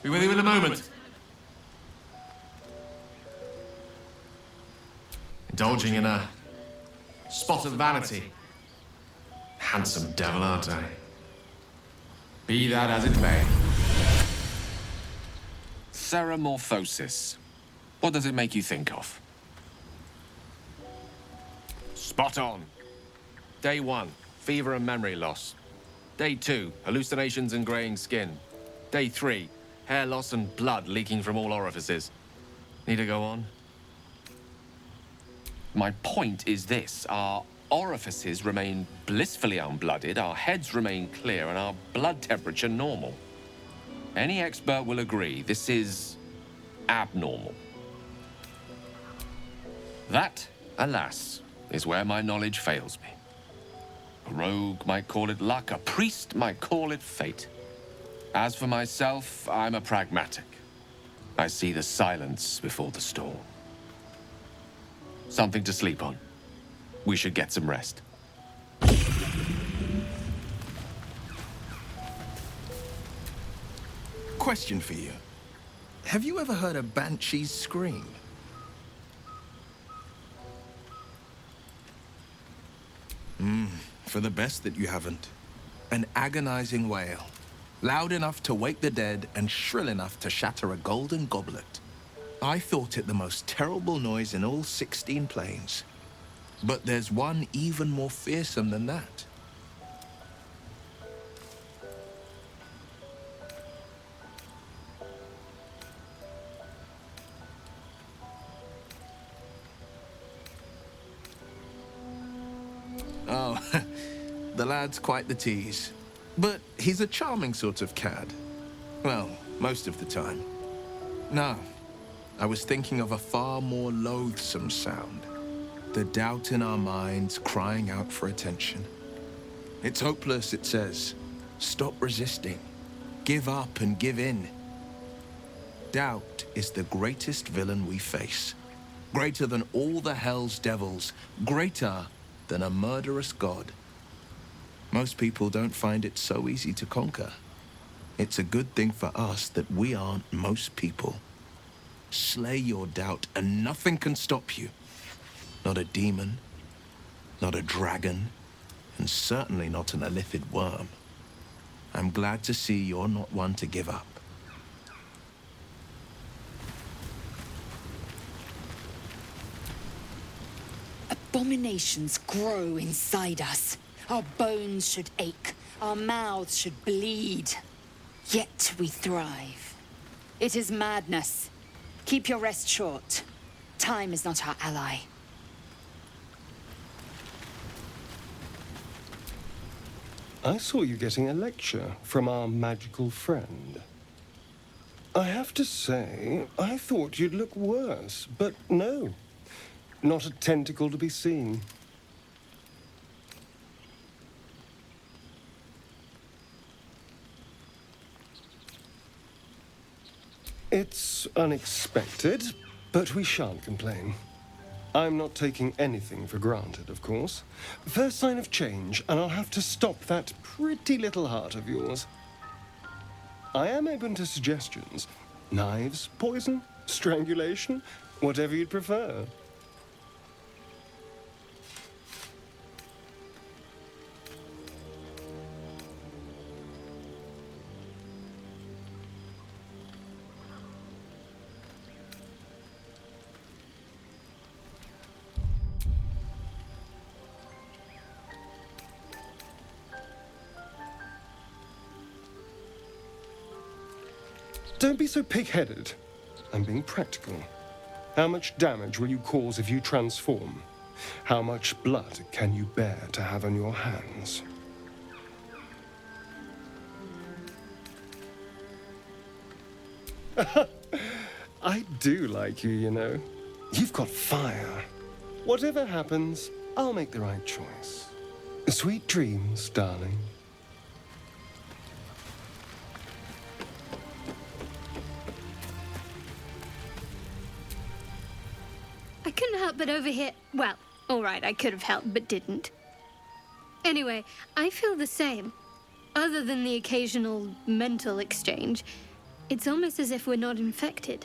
Be with you in a moment. Indulging in a spot of vanity. Handsome devil, aren't I? Be that as it may. Ceramorphosis. What does it make you think of? Spot on. Day 1, fever and memory loss. Day 2, hallucinations and graying skin. Day 3, hair loss and blood leaking from all orifices. Need to go on? My point is this. Our orifices remain blissfully unblooded, our heads remain clear, and our blood temperature normal. Any expert will agree this is abnormal. That, alas, is where my knowledge fails me. A rogue might call it luck, a priest might call it fate. As for myself, I'm a pragmatic. I see the silence before the storm. Something to sleep on. We should get some rest. Question for you. Have you ever heard a banshee's scream? For the best that you haven't. An agonizing wail. Loud enough to wake the dead and shrill enough to shatter a golden goblet. I thought it the most terrible noise in all 16 planes. But there's one even more fearsome than that. Oh, the lad's quite the tease. But he's a charming sort of cad. Well, most of the time. No, I was thinking of a far more loathsome sound. The doubt in our minds crying out for attention. It's hopeless, it says. Stop resisting. Give up and give in. Doubt is the greatest villain we face. Greater than all the hell's devils. Greater than a murderous god. Most people don't find it so easy to conquer. It's a good thing for us that we aren't most people. Slay your doubt and nothing can stop you. Not a demon, not a dragon, and certainly not an illithid worm. I'm glad to see you're not one to give up. Abominations grow inside us. Our bones should ache, our mouths should bleed. Yet we thrive. It is madness. Keep your rest short. Time is not our ally. I saw you getting a lecture from our magical friend. I have to say, I thought you'd look worse, but no. Not a tentacle to be seen. It's unexpected, but we shan't complain. I'm not taking anything for granted, of course. First sign of change, and I'll have to stop that pretty little heart of yours. I am open to suggestions. Knives, poison, strangulation, whatever you'd prefer. Don't be so pig-headed. I'm being practical. How much damage will you cause if you transform? How much blood can you bear to have on your hands? I do like you, you know. You've got fire. Whatever happens, I'll make the right choice. Sweet dreams, darling. I couldn't help but overhear... Well, all right, I could have helped, but didn't. Anyway, I feel the same. Other than the occasional mental exchange, It's almost as if we're not infected.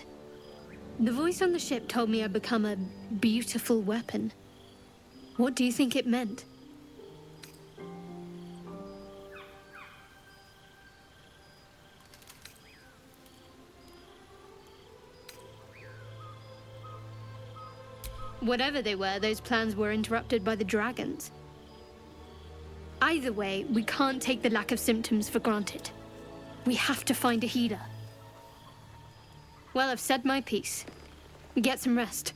The voice on the ship told me I'd become a beautiful weapon. What do you think it meant? Whatever they were, those plans were interrupted by the dragons. Either way, we can't take the lack of symptoms for granted. We have to find a healer. Well, I've said my piece. Get some rest.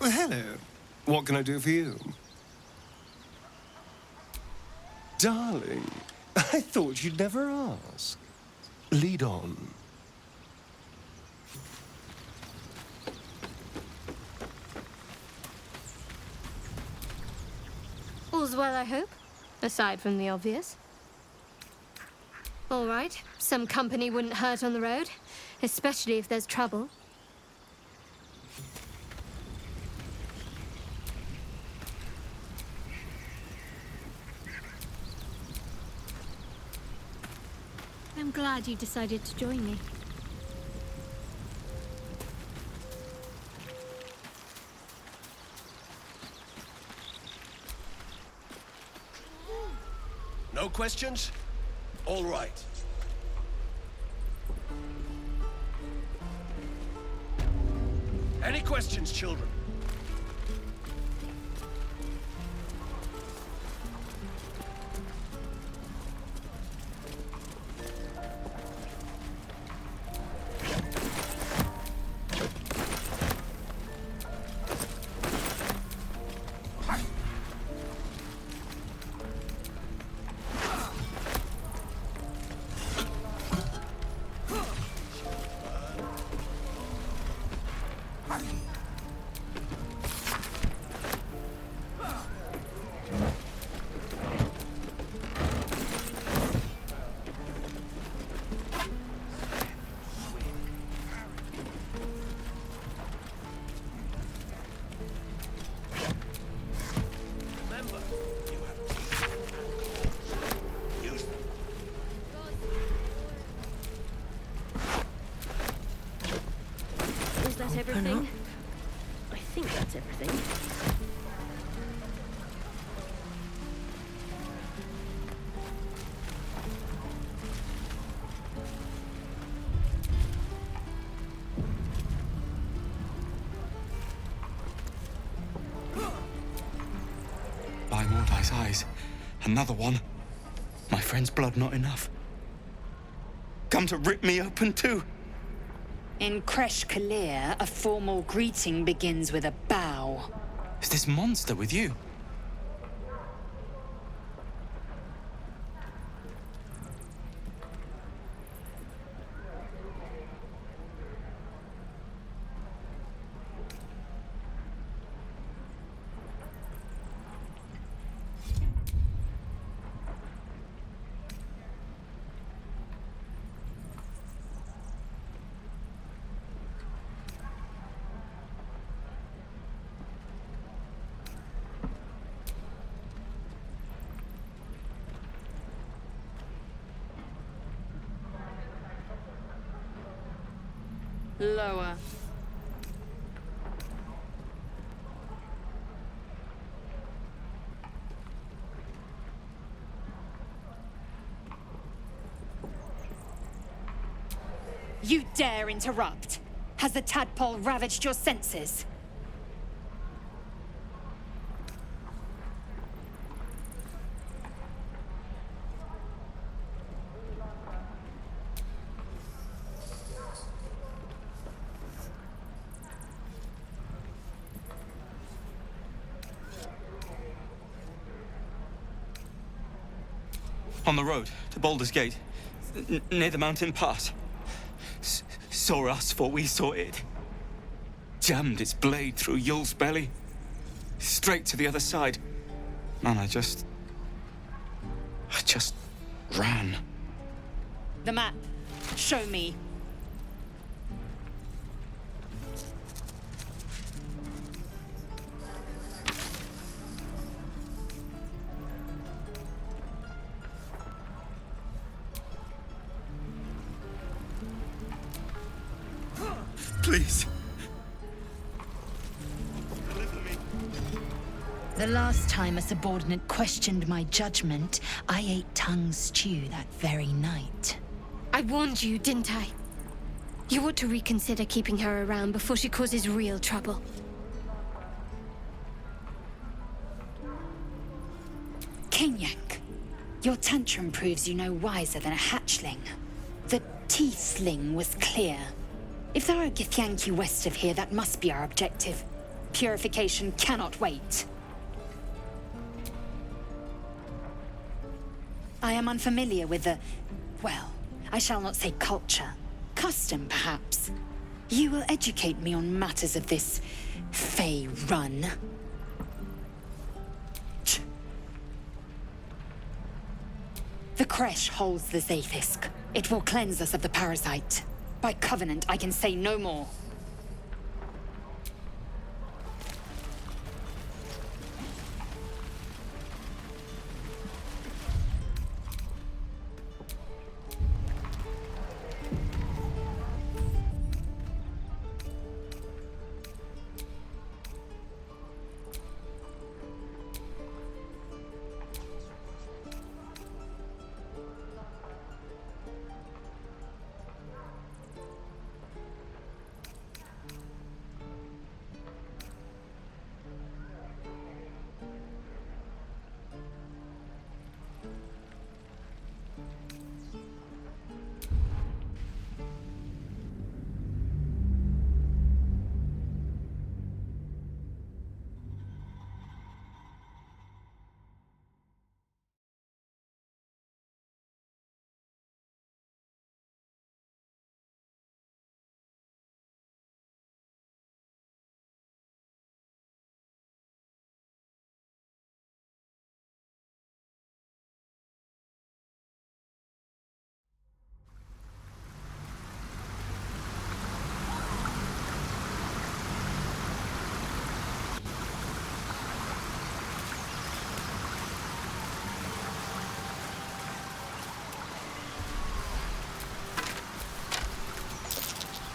Well, hello. What can I do for you? Darling, I thought you'd never ask. Lead on. All's well, I hope, aside from the obvious. All right, some company wouldn't hurt on the road, especially if there's trouble. I'm glad you decided to join me. No questions? All right. Any questions, children? Is that everything? I think that's everything. By Mordai's eyes, another one. My friend's blood not enough. Come to rip me open too. In Kresh Kalir, a formal greeting begins with a bow. Is this monster with you? Lower. You dare interrupt? Has the tadpole ravaged your senses? On the road to Baldur's Gate, near the mountain pass. Saw us before we saw it. Jammed its blade through Yul's belly. Straight to the other side. Man, I just ran. The map. Show me. Please. The last time a subordinate questioned my judgment, I ate tongue stew that very night. I warned you, didn't I? You ought to reconsider keeping her around before she causes real trouble. Kenyak, your tantrum proves you no wiser than a hatchling. The Tiefling was clear. If there are Githyanki west of here, that must be our objective. Purification cannot wait. I am unfamiliar with the... well, I shall not say culture. Custom, perhaps. You will educate me on matters of this... Fey run. The Kresh holds the Zaithisk. It will cleanse us of the parasite. By covenant, I can say no more.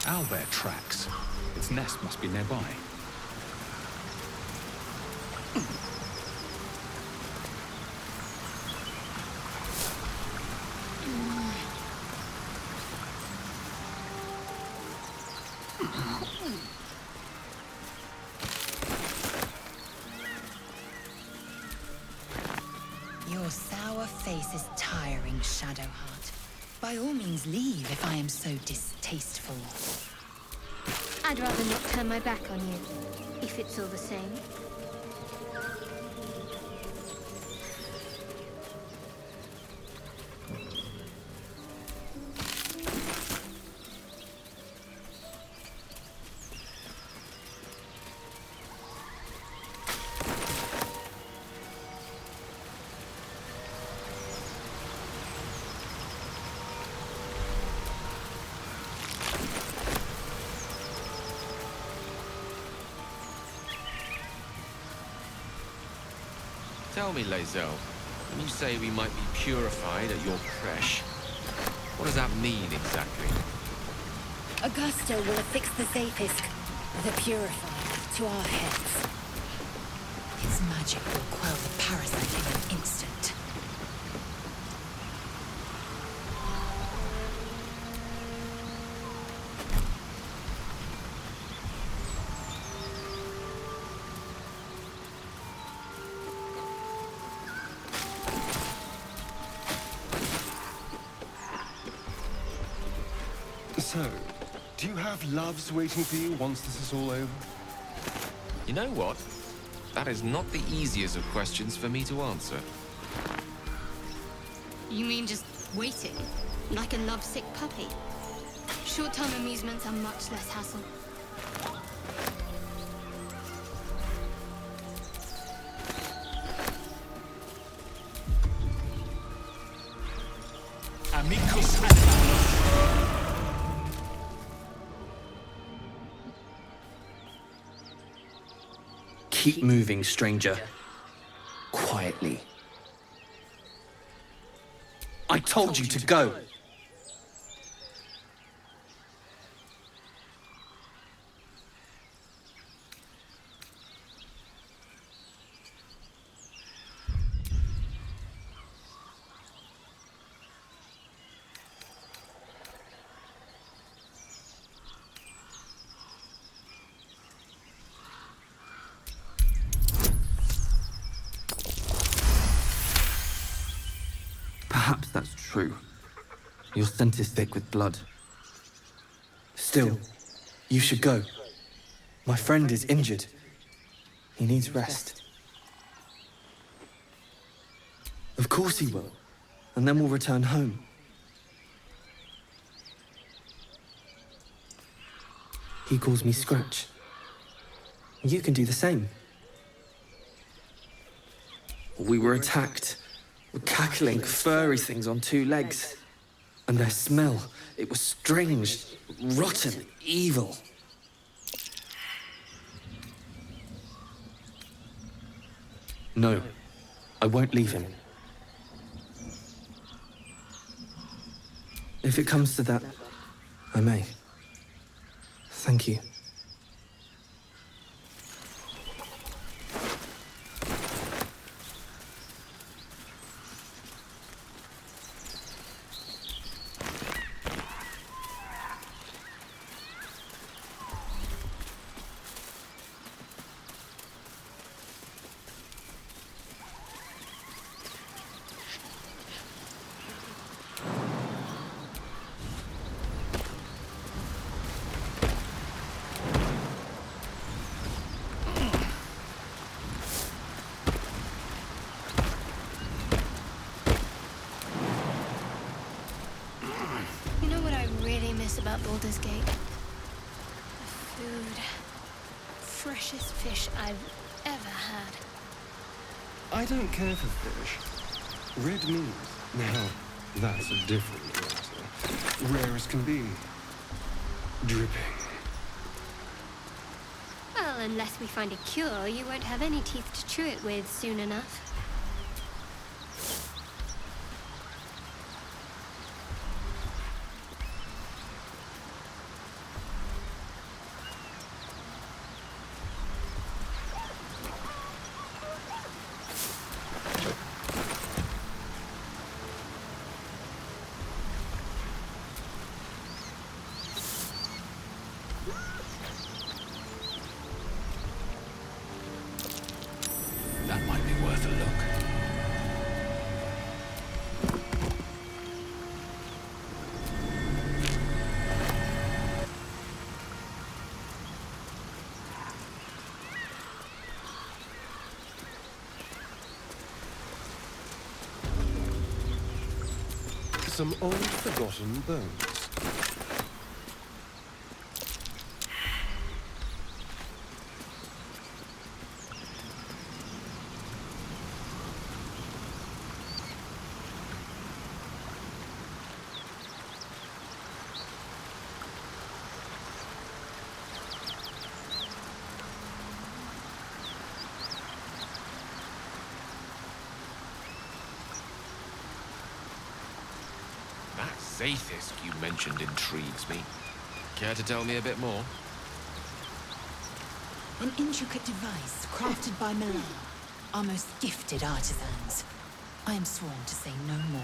Owlbear tracks. Its nest must be nearby. Your sour face is tiring, Shadowheart. By all means leave if I am so distasteful. I'd rather not turn my back on you, if it's all the same. Tell me, Lae'zel, when you say we might be purified at your creche, what does that mean exactly? Augusta will affix the Zaithisk, the Purifier, to our heads. Its magic will quell the parasite in an instant. So, do you have loves waiting for you once this is all over? You know what? That is not the easiest of questions for me to answer. You mean just waiting? Like a lovesick puppy? Short-term amusements are much less hassle. Amicus animalis. Keep moving, stranger. Quietly. I told you to go. Perhaps that's true. Your scent is thick with blood. Still, you should go. My friend is injured. He needs rest. Of course he will. And then we'll return home. He calls me Scratch. You can do the same. We were attacked. Cackling, furry things on two legs. And their smell, it was strange, rotten, evil. No, I won't leave him. If it comes to that, I may. Thank you. You know what I really miss about Baldur's Gate? The food. Freshest fish I've ever had. I don't care for fish. Red meat, now, that's a different matter. Rare as can be. Dripping. Well, unless we find a cure, you won't have any teeth to chew it with soon enough. That might be worth a look. Some old forgotten bones. That Zaith'isk you mentioned intrigues me. Care to tell me a bit more? An intricate device crafted by Milan, our most gifted artisans. I am sworn to say no more.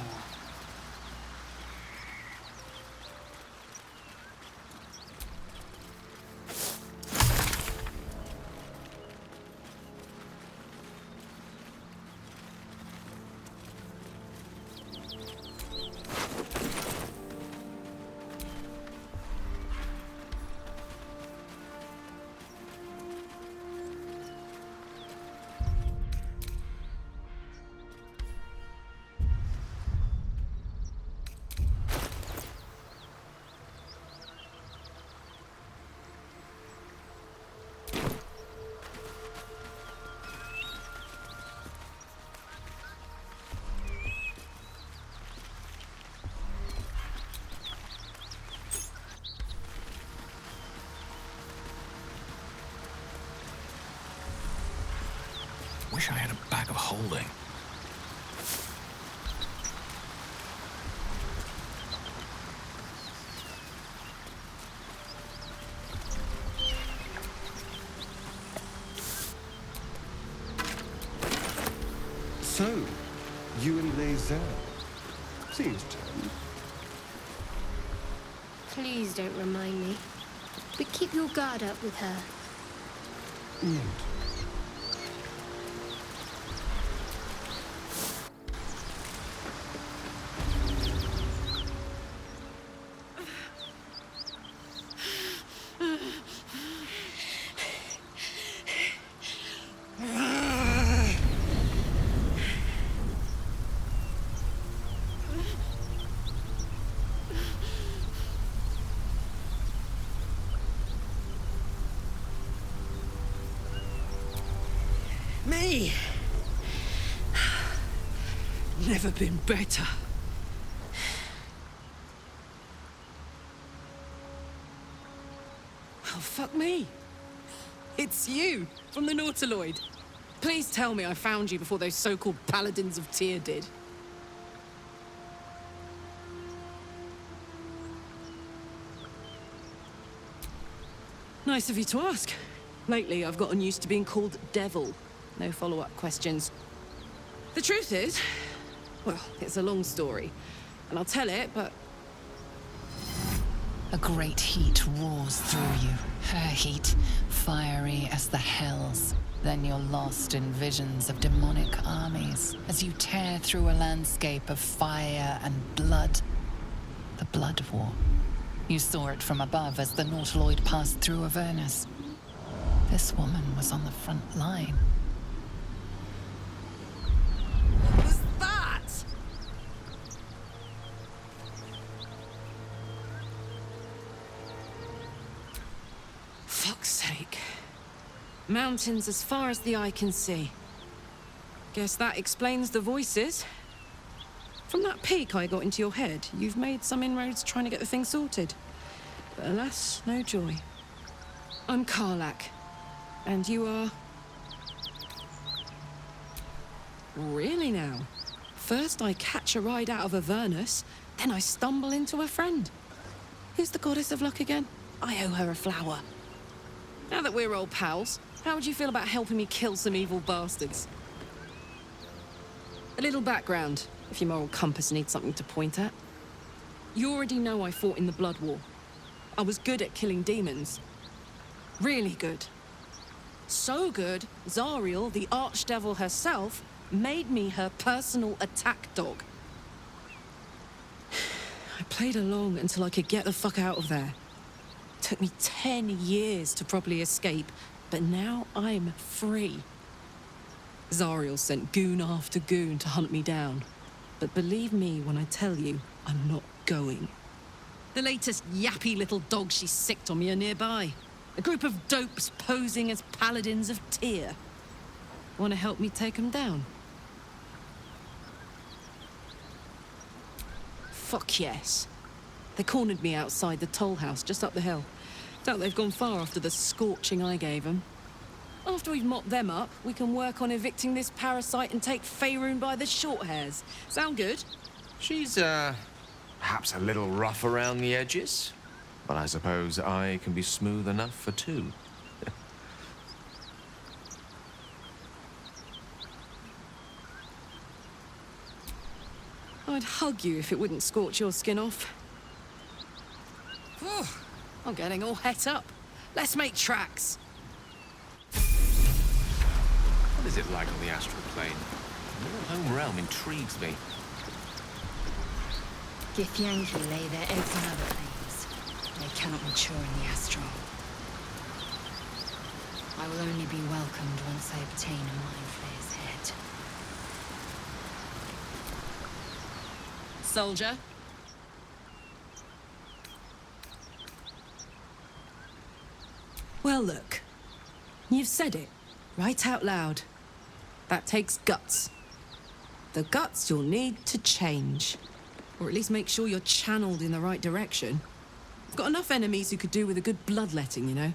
Appalling. So, you and Lae'zel. Seems tame. Please don't remind me. But keep your guard up with her. Me? Never been better. Oh, fuck me. It's you, from the Nautiloid. Please tell me I found you before those so-called Paladins of Tyr did. Nice of you to ask. Lately, I've gotten used to being called Devil. No follow-up questions. The truth is, well, it's a long story, and I'll tell it, but... A great heat roars through you. Her heat, fiery as the hells. Then you're lost in visions of demonic armies as you tear through a landscape of fire and blood. The Blood War. You saw it from above as the Nautiloid passed through Avernus. This woman was on the front line. What was that? Fuck's sake. Mountains as far as the eye can see. Guess that explains the voices. From that peek I got into your head, you've made some inroads trying to get the thing sorted. But alas, no joy. I'm Karlach. And you are... Really now? First I catch a ride out of Avernus, then I stumble into a friend. Who's the goddess of luck again? I owe her a flower. Now that we're old pals, how would you feel about helping me kill some evil bastards? A little background, if your moral compass needs something to point at. You already know I fought in the Blood War. I was good at killing demons. Really good. So good, Zariel, the Archdevil herself, made me her personal attack dog. I played along until I could get the fuck out of there. Took me 10 years to properly escape, but now I'm free. Zariel sent goon after goon to hunt me down. But believe me when I tell you, I'm not going. The latest yappy little dogs she sicked on me are nearby. A group of dopes posing as Paladins of Tyr. Want to help me take them down? Fuck yes. They cornered me outside the toll house just up the hill. Doubt they've gone far after the scorching I gave them. After we've mopped them up, we can work on evicting this parasite and take Faerun by the short hairs. Sound good? She's, perhaps a little rough around the edges. But I suppose I can be smooth enough for two. I'd hug you if it wouldn't scorch your skin off. Whew, I'm getting all het up. Let's make tracks. What is it like on the astral plane? Your home realm intrigues me. Githyanki lay their eggs on other planes. They cannot mature in the astral. I will only be welcomed once I obtain a Mind Flayer's head. Soldier. Well, look. You've said it, right out loud. That takes guts. The guts you'll need to change. Or at least make sure you're channeled in the right direction. I've got enough enemies who could do with a good bloodletting, you know?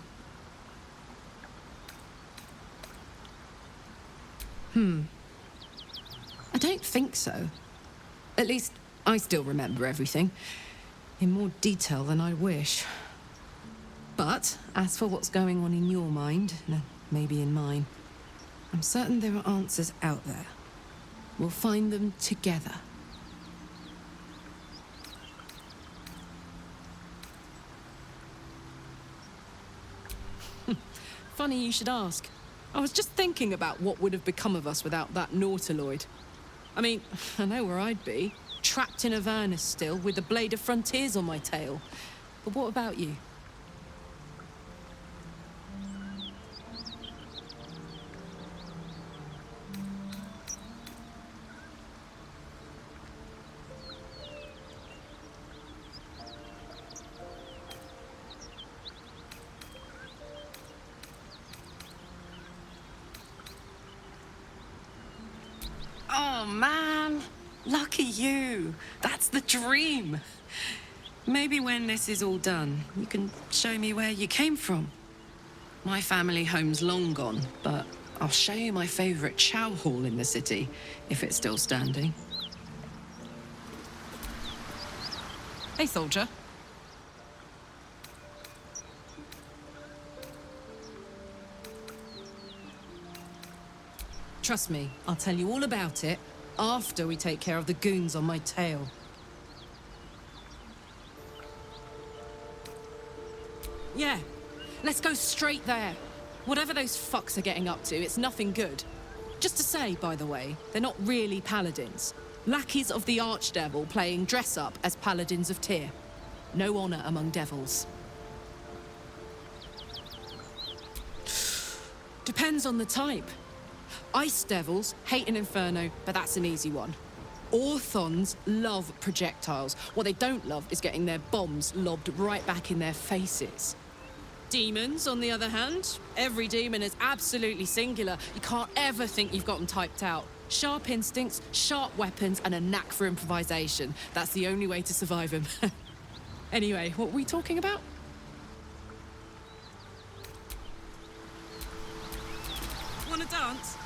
don't think so. At least, I still remember everything. In more detail than I wish. But, as for what's going on in your mind, maybe in mine, I'm certain there are answers out there. We'll find them together. Funny you should ask. I was just thinking about what would have become of us without that Nautiloid. I mean, I know where I'd be. Trapped in Avernus still, with the Blade of Frontiers on my tail. But what about you? Oh, man. Lucky you. That's the dream. Maybe when this is all done, you can show me where you came from. My family home's long gone, but I'll show you my favorite chow hall in the city, if it's still standing. Hey, soldier. Trust me, I'll tell you all about it after we take care of the goons on my tail. Yeah, let's go straight there. Whatever those fucks are getting up to, it's nothing good. Just to say, by the way, they're not really paladins. Lackeys of the Archdevil playing dress-up as paladins of Tyr. No honor among devils. Depends on the type. Ice devils hate an inferno, but that's an easy one. Orthons love projectiles. What they don't love is getting their bombs lobbed right back in their faces. Demons, on the other hand, every demon is absolutely singular. You can't ever think you've got them typed out. Sharp instincts, sharp weapons, and a knack for improvisation. That's the only way to survive them. Anyway, what were we talking about? Wanna dance?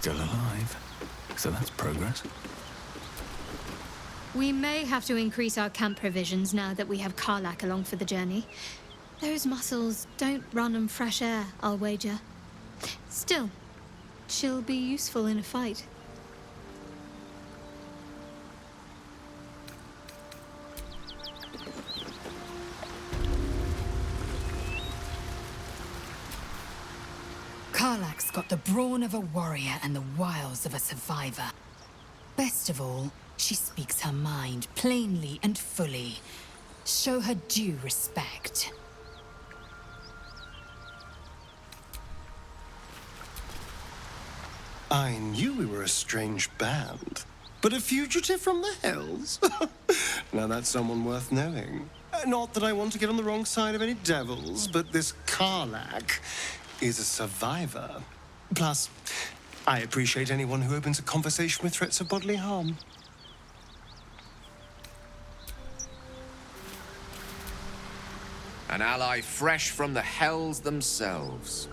Still alive. So that's progress. We may have to increase our camp provisions now that we have Karlach along for the journey. Those muscles don't run on fresh air, I'll wager. Still, she'll be useful in a fight. Karlach's got the brawn of a warrior and the wiles of a survivor. Best of all, she speaks her mind plainly and fully. Show her due respect. I knew we were a strange band, but a fugitive from the Hells? Now that's someone worth knowing. Not that I want to get on the wrong side of any devils, but this Karlach is a survivor. Plus, I appreciate anyone who opens a conversation with threats of bodily harm. An ally fresh from the Hells themselves.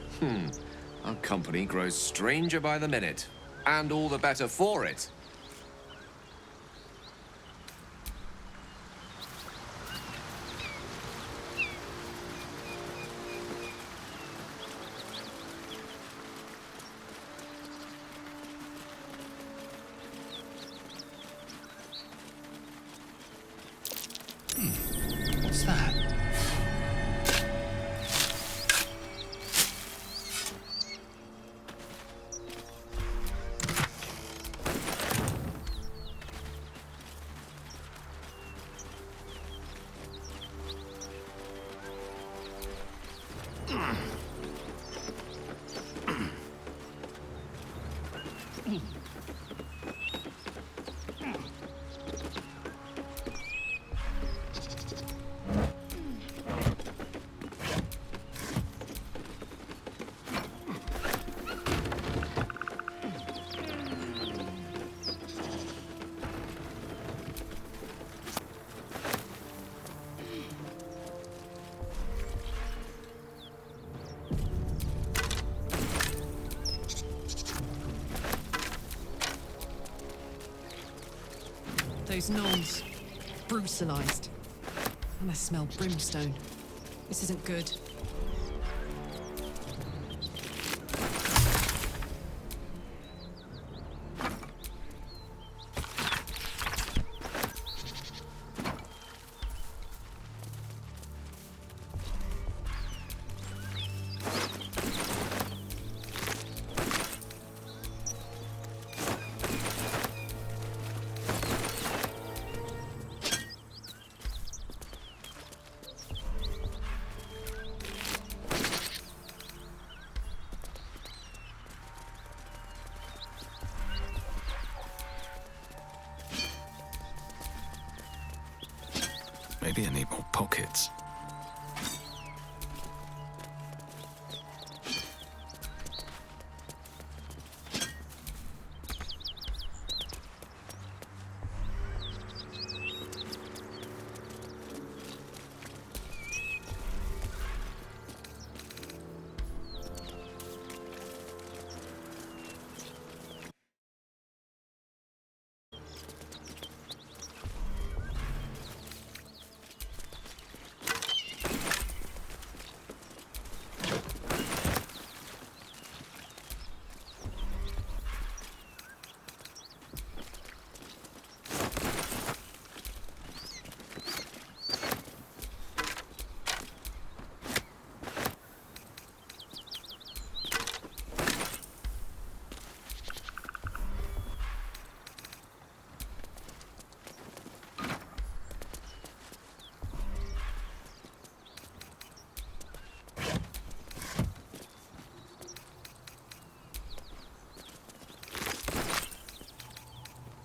Our company grows stranger by the minute, and all the better for it. What's that? Those gnolls, brutalized. And I smell brimstone. This isn't good. Maybe I need more pockets.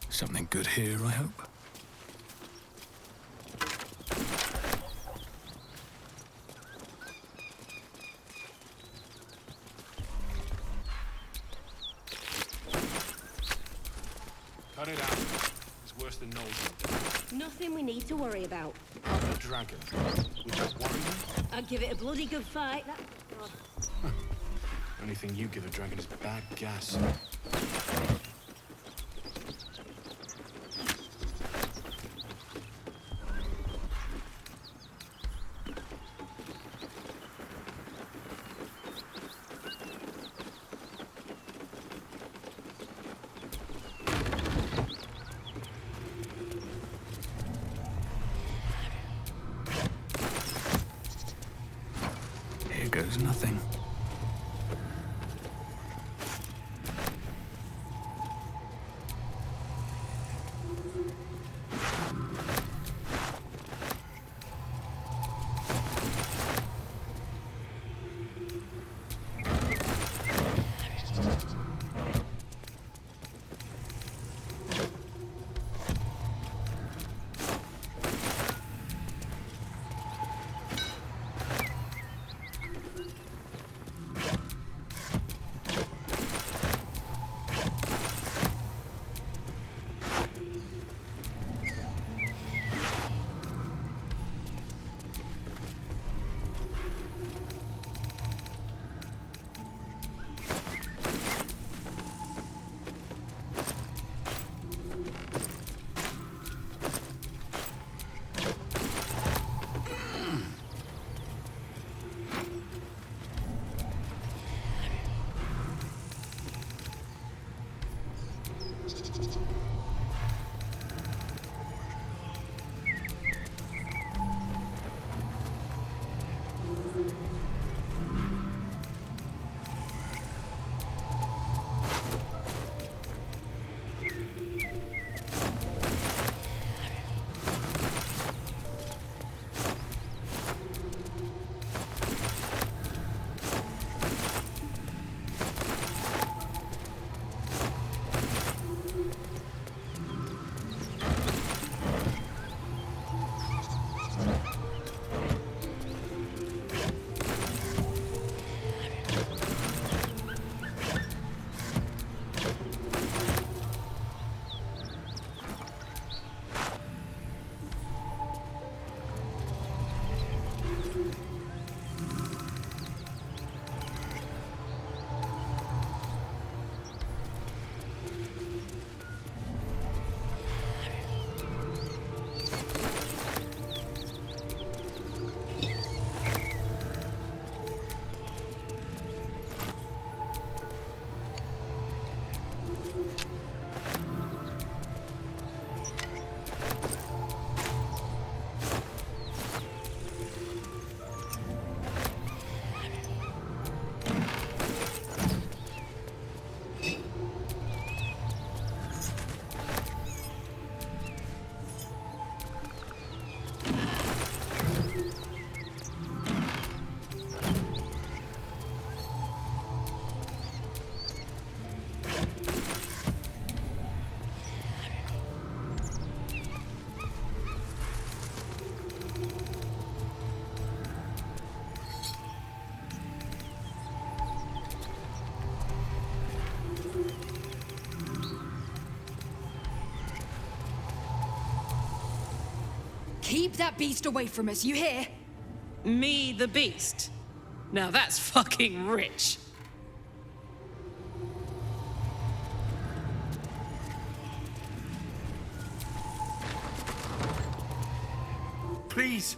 Something good here, I hope. Cut it out. It's worse than nosing. Nothing we need to worry about. A dragon. Would you worry me? I'd give it a bloody good fight. And Anything you give a dragon is bad gas. Here goes nothing. Keep that beast away from us, you hear? Me, the beast? Now that's fucking rich. Please,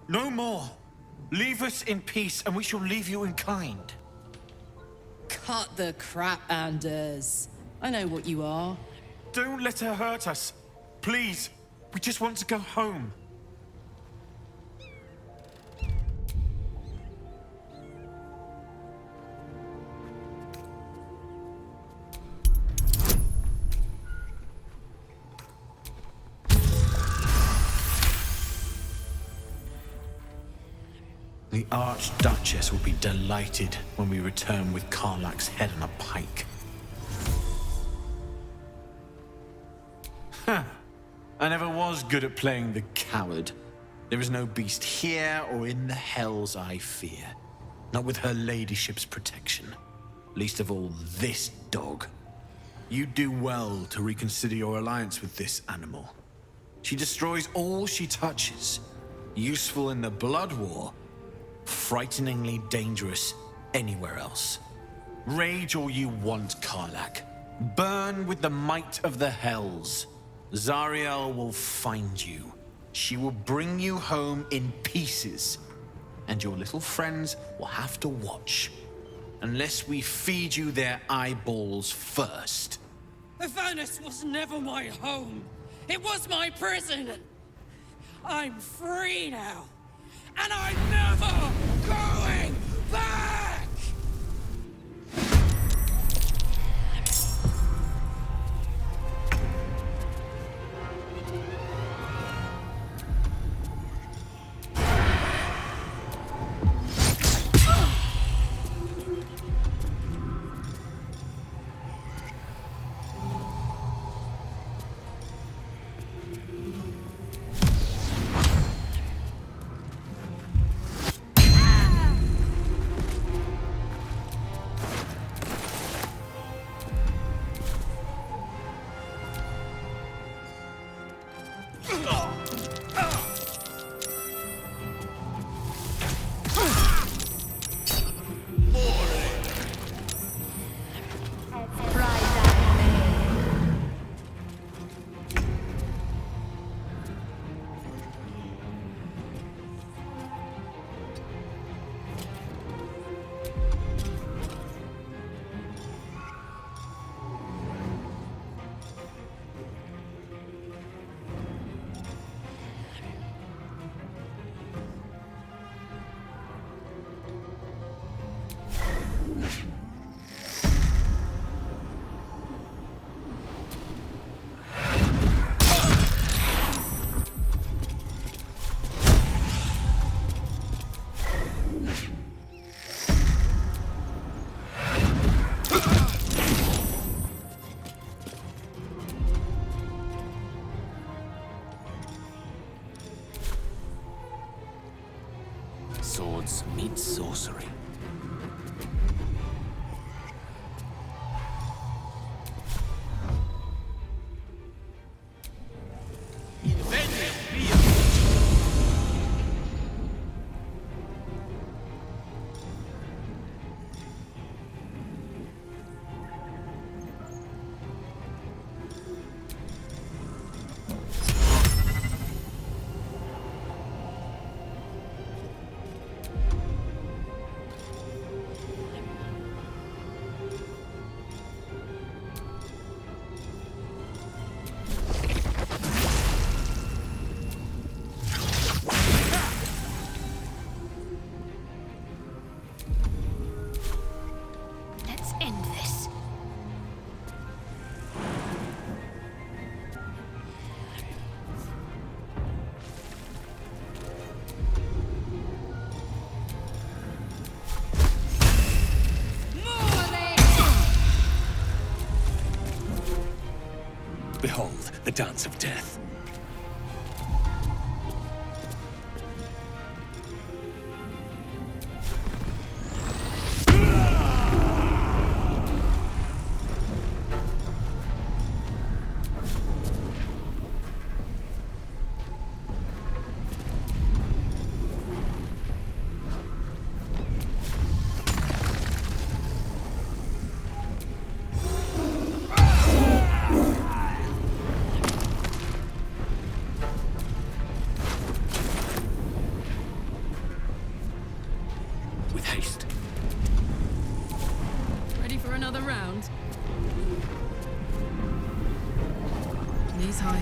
no more. Leave us in peace and we shall leave you in kind. Cut the crap, Anders. I know what you are. Don't let her hurt us. Please, we just want to go home. The Archduchess will be delighted when we return with Karlach's head on a pike. Huh. I never was good at playing the coward. There is no beast here or in the hells I fear. Not with her ladyship's protection. Least of all this dog. You do well to reconsider your alliance with this animal. She destroys all she touches. Useful in the blood war. Frighteningly dangerous anywhere else. Rage all you want, Karlach. Burn with the might of the Hells. Zariel will find you. She will bring you home in pieces. And your little friends will have to watch. Unless we feed you their eyeballs first. Avernus was never my home. It was my prison. I'm free now. And I'm never going back! Swords meet sorcery. Behold, the dance of death. Ready for another round? Knees high.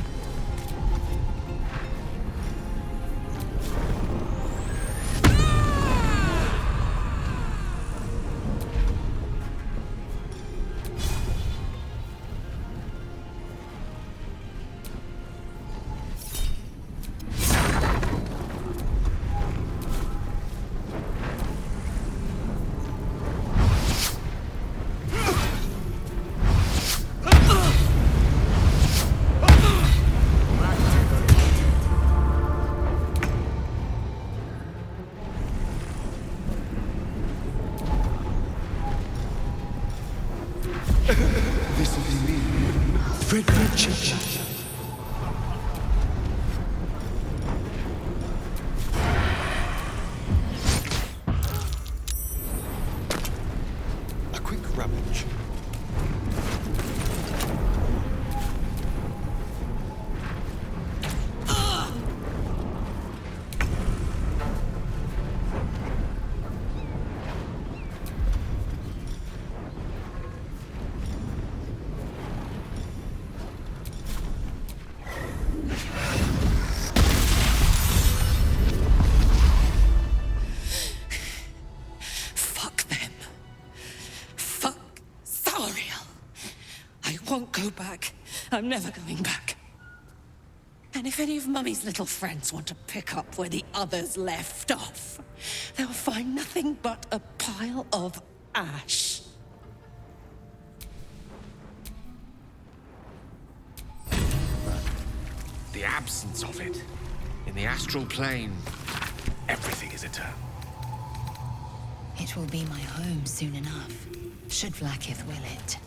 This is me, Frederick. A quick round won't go back. I'm never going back. And if any of Mummy's little friends want to pick up where the others left off, they'll find nothing but a pile of ash. The absence of it. In the astral plane, everything is eternal. It will be my home soon enough, should Vlaakith will it.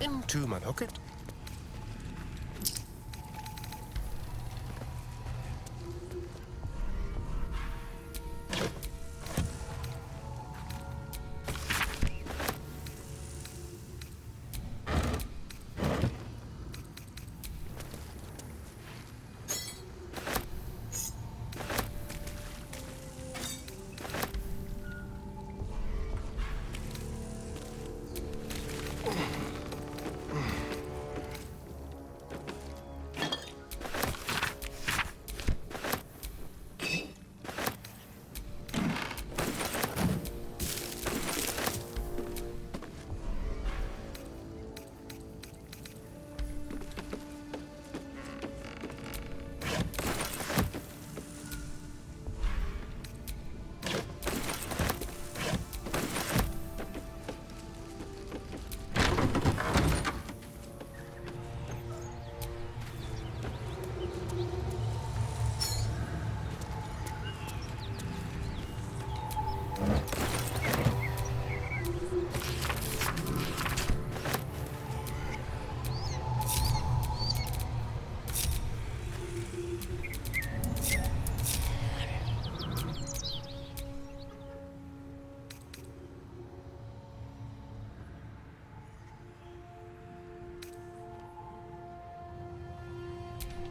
Into my pocket.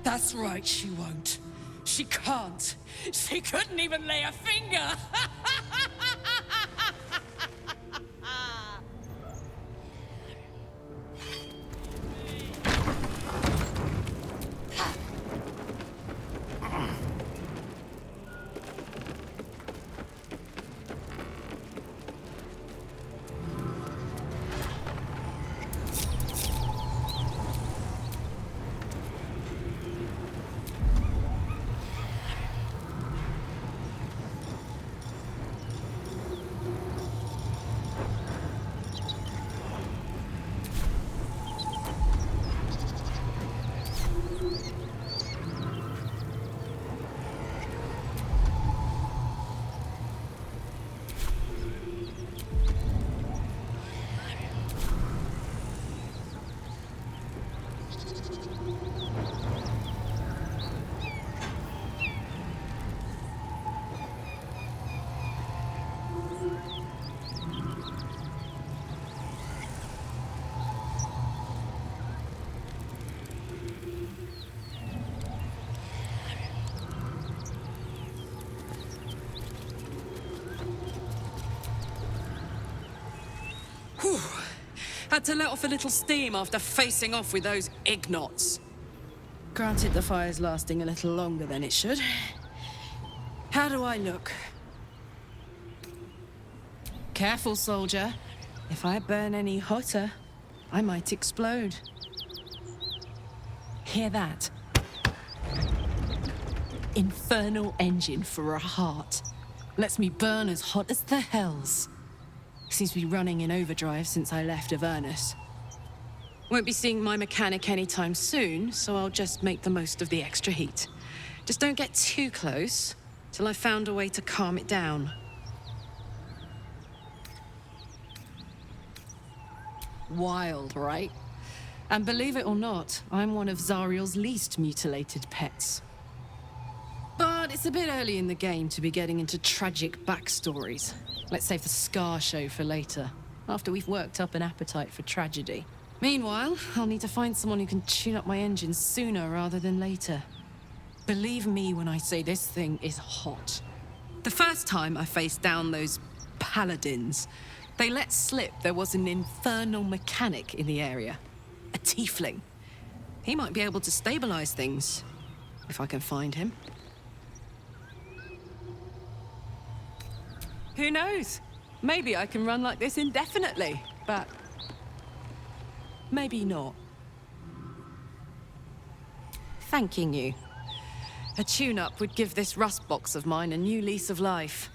That's right, she won't. She can't. She couldn't even lay a finger. Whew. Had to let off a little steam after facing off with those Ignots. Granted, the fire's lasting a little longer than it should. How do I look? Careful, soldier. If I burn any hotter, I might explode. Hear that? Infernal engine for a heart. Lets me burn as hot as the hells. Seems to be running in overdrive since I left Avernus. Won't be seeing my mechanic anytime soon, so I'll just make the most of the extra heat. Just don't get too close till I've found a way to calm it down. Wild, right? And believe it or not, I'm one of Zariel's least mutilated pets. But it's a bit early in the game to be getting into tragic backstories. Let's save the Scar show for later, after we've worked up an appetite for tragedy. Meanwhile, I'll need to find someone who can tune up my engine sooner rather than later. Believe me when I say this thing is hot. The first time I faced down those paladins, they let slip there was an infernal mechanic in the area. A tiefling. He might be able to stabilize things, if I can find him. Who knows? Maybe I can run like this indefinitely, but maybe not. Thanking you. A tune-up would give this rust box of mine a new lease of life.